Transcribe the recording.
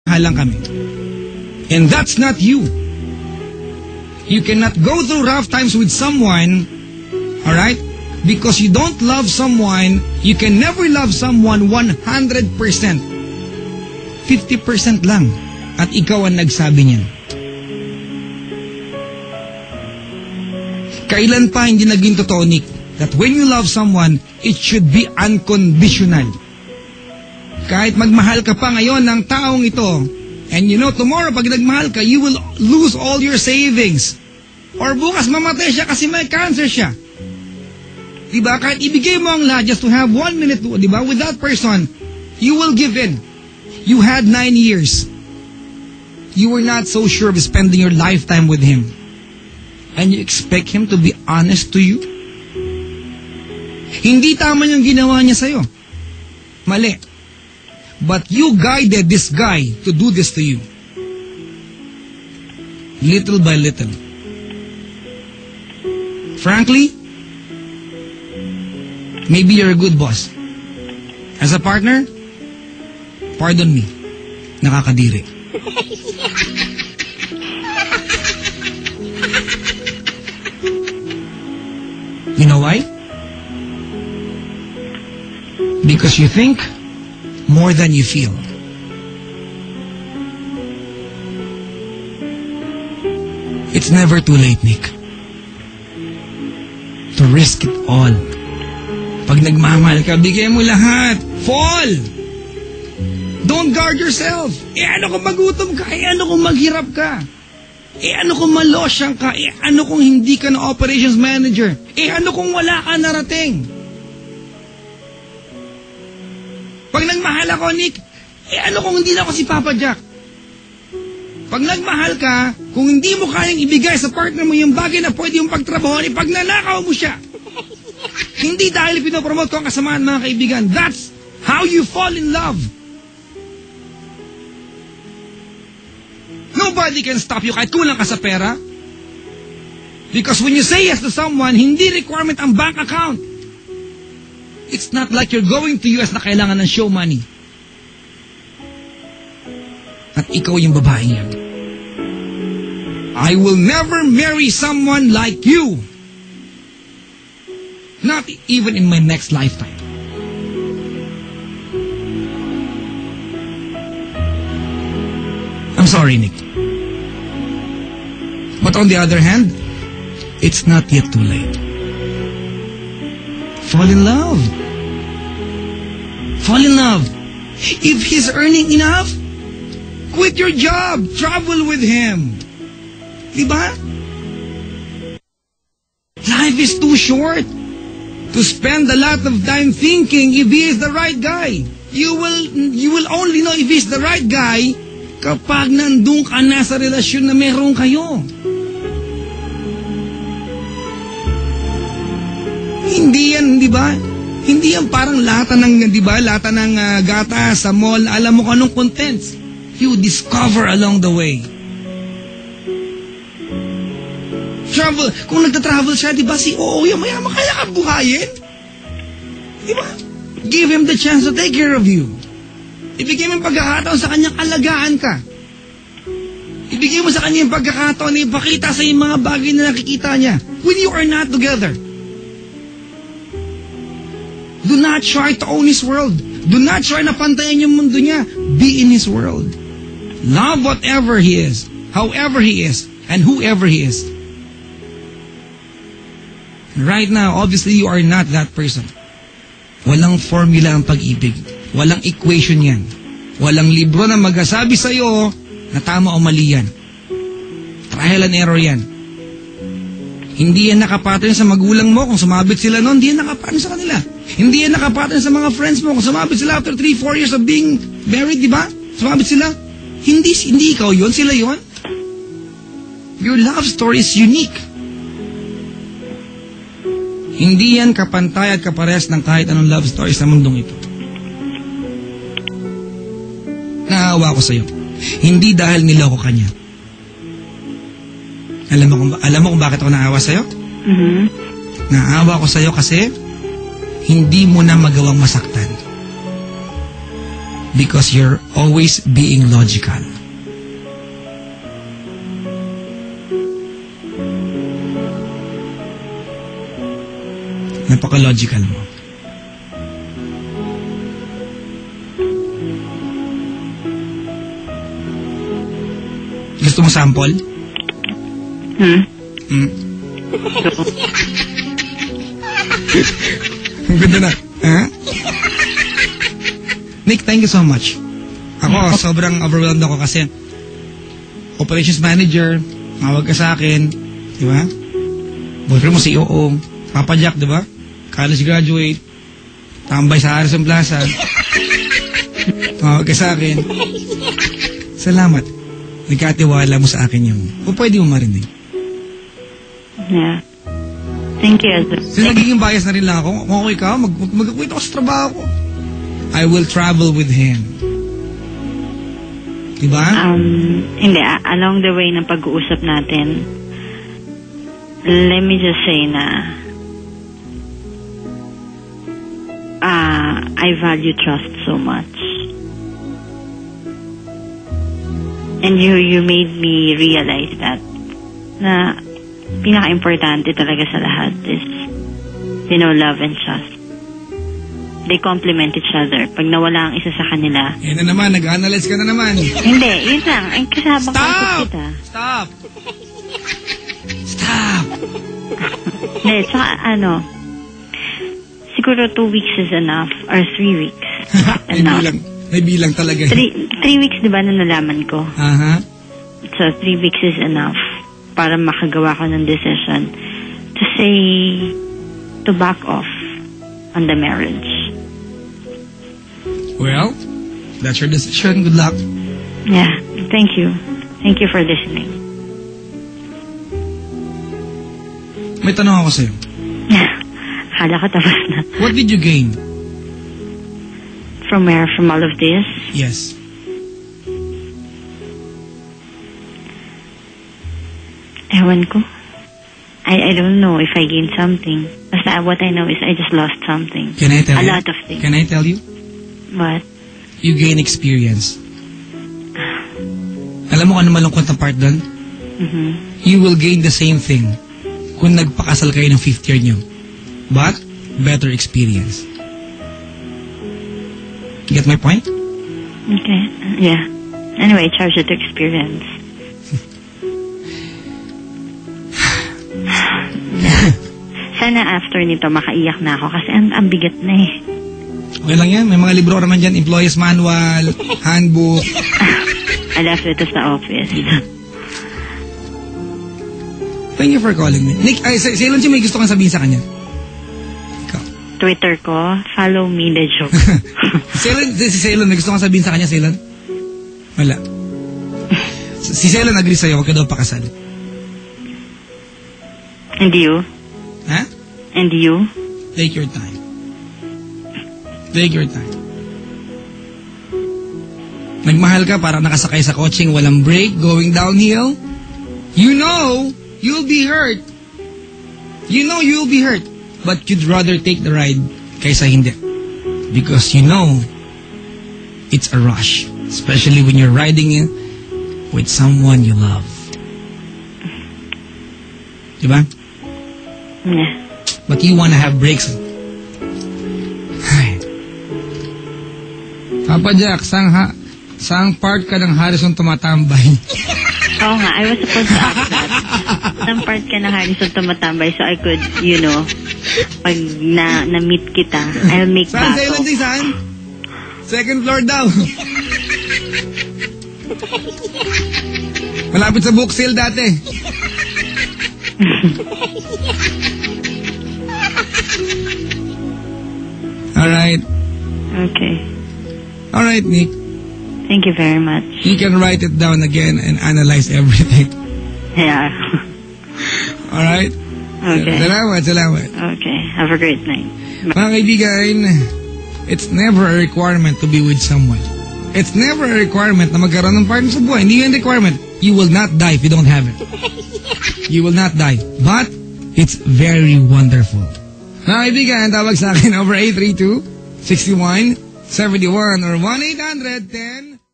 lang kami. And that's not you. You cannot go through rough times with someone, alright? Because you don't love someone, you can never love someone 100%. 50% lang. At ikaw ang nagsabi niyan. Kailan pa hindi naging totoo, Nick, that when you love someone, it should be unconditional. Kahit magmahal ka pa ngayon ng taong ito, and you know, tomorrow pag nagmahal ka, you will lose all your savings. Or bukas mamatay siya kasi may cancer siya. Diba? Kahit ibigay mo ang lahat just to have 1 minute, diba? With that person, you will give in. You had 9 years. You were not so sure of spending your lifetime with him. And you expect him to be honest to you? Hindi tama yung ginawa niya sa'yo. Mali. But you guided this guy to do this to you. Little by little. Frankly, maybe you're a good boss. As a partner, pardon me, nakakadiri. You know why? Because you think more than you feel. It's never too late, Nick, to risk it all. Pag nagmamahal ka, bigay mo lahat. Fall! Don't guard yourself. Ano kung magutom ka? Ano kung maghirap ka? Ano kung malosyang ka? Ano kung hindi ka na operations manager? Ano kung wala ka narating? Pag nagmahal ako, Nick, ano kung hindi na ako si Papa Jack? Pag nagmahal ka, kung hindi mo kayang ibigay sa partner mo yung bagay na pwede yung pagtrabahoan, pag nanakaw mo siya. Hindi dahil pinopromote ko ang kasamaan, mga kaibigan. That's how you fall in love. Nobody can stop you kahit kulang ka sa pera. Because when you say yes to someone, hindi requirement ang bank account. It's not like you're going to US na kailangan ng show money. At ikaw yung babae niya. I will never marry someone like you. Not even in my next lifetime. I'm sorry, Nick. But on the other hand, it's not yet too late. Fall in love. Fall in love. If he's earning enough, quit your job. Travel with him. Diba? Life is too short to spend a lot of time thinking if he is the right guy. You will only know if he's the right guy kapag nandun ka na sa relasyon na meron kayo. Hindi yan, di ba? Hindi yan parang lata ng, di ba? Lata ng gata sa mall. Alam mo kung anong contents. You discover along the way. Travel. Kung nagta-travel siya, di ba? Si Oo, yung mayaman kaya ka buhayin? Di ba? Give him the chance to take care of you. Ibigay mo yung pagkakataon sa kanyang alagaan ka. Ibigay mo sa kanya yung pagkakataon na ipakita sa yung mga bagay na nakikita niya. When you are not together. Do not try to own his world. Do not try na pantayan yung mundo niya. Be in his world. Love whatever he is, however he is, and whoever he is. Right now, obviously, you are not that person. Walang formula ang pag-ibig. Walang equation yan. Walang libro na magsasabi sa'yo na tama o mali yan. Trial and error yan. Hindi yan nakapattern sa magulang mo kung sumabit sila noon. Hindi yan nakapattern sa kanila. Hindi yan nakapattern sa mga friends mo kung sumabit sila after 3-4 years of being married, di ba? Sumabit sila. Hindi ikaw yun, sila yun. Your love story is unique. Hindi yan kapantay at kapares ng kahit anong love story sa mundong ito. Naawa ko sa'yo. Hindi dahil niloko ka niya. Alam mo kung bakit ako naawa sa'yo? Mm-hmm. Naawa ko sa'yo kasi hindi mo na magawang masaktan. because you're always being logical. Napaka-logical mo. Gusto mo sample? Ang ganda na. Ha? Nick, thank you so much. Ako, sobrang overwhelmed ako kasi operations manager, mawag ka sa akin, di ba? Boyfriend mo si COO, Papa Jack, di ba? College graduate, tambay sa Harrison Plaza, mawag ka sa akin. Salamat. Nagkatiwala mo sa akin yung, o pwede mo marinig. Yeah. Thank you. So, nagiging bias na rin lang ako. Kung ako ikaw, mag-quit ako sa trabaho ko. I will travel with him. Diba? Hindi. Along the way ng pag-uusap natin, let me just say na I value trust so much. And you made me realize that na pinaka-importante talaga sa lahat is, love and trust. They complement each other. Pag nawala ang isa sa kanila... Yan na naman, nag-analyze ka na naman. Hindi, yun lang. Ang kasabang concept kita. Stop! Stop! Hindi, tsaka siguro 2 weeks is enough, or 3 weeks. Enough. May bilang talaga. 3 weeks, di ba, na nalaman ko? So, 3 weeks is enough para makagawa ko ng decision to say, to back off on the marriage. Well, that's your decision. Good luck. Yeah, thank you. Thank you for listening. May tanong ako sa'yo. Hala ko tapos na. What did you gain? From where? From all of this? Yes. Ewan ko. I don't know if I gained something. Basta what I know is I just lost something. Can I tell you? A lot of things. Can I tell you? What? You gain experience. Alam mo kung ano malungkot na part doon? You will gain the same thing kung nagpakasal kayo ng 5th year nyo. But, better experience. Get my point? Okay. Yeah. Anyway, charge it to experience. Sana after nito makaiyak na ako kasi ang bigat na eh. Okay lang yan. May mga libro naman dyan. Employees manual, handbook. I left it sa office. Thank you for calling me. Nick, Ceylon, may gusto kang sabihin sa kanya? Ikaw. Twitter ko, follow me, the joke. Si Ceylon, may gusto kang sabihin sa kanya, Ceylon? Wala. Si Ceylon agree sa'yo, huwag ka daw pakasal. And you? Ha? And you? Take your time. Take your time. Nagmahal ka para nakasakay sa coaching walang brake, going downhill. You know, you'll be hurt. You know you'll be hurt. But you'd rather take the ride kaysa hindi. Because you know, it's a rush. Especially when you're riding in with someone you love. Diba? Yeah. But you wanna have breaks. Ay. Papa Jack, saang part ka ng Harrison tumatambay? Oo nga, I was supposed to ask that. Saang part ka ng Harrison tumatambay so I could, pag na-meet kita, I'll make Saan back off. Saan? Second floor daw. Malapit sa book sale dati. Alright. Okay. Alright, Nick. Thank you very much. You can write it down again and analyze everything. Yeah. Alright? Okay. Salamat. Okay. Have a great night. Mga kaibigan, it's never a requirement to be with someone. It's never a requirement na magkaroon ng partner sa buhay. Hindi yun requirement. You will not die if you don't have it. You will not die. But, it's very wonderful. Mga kaibigan, tawag sa akin over 832-61 71 or 1-800-10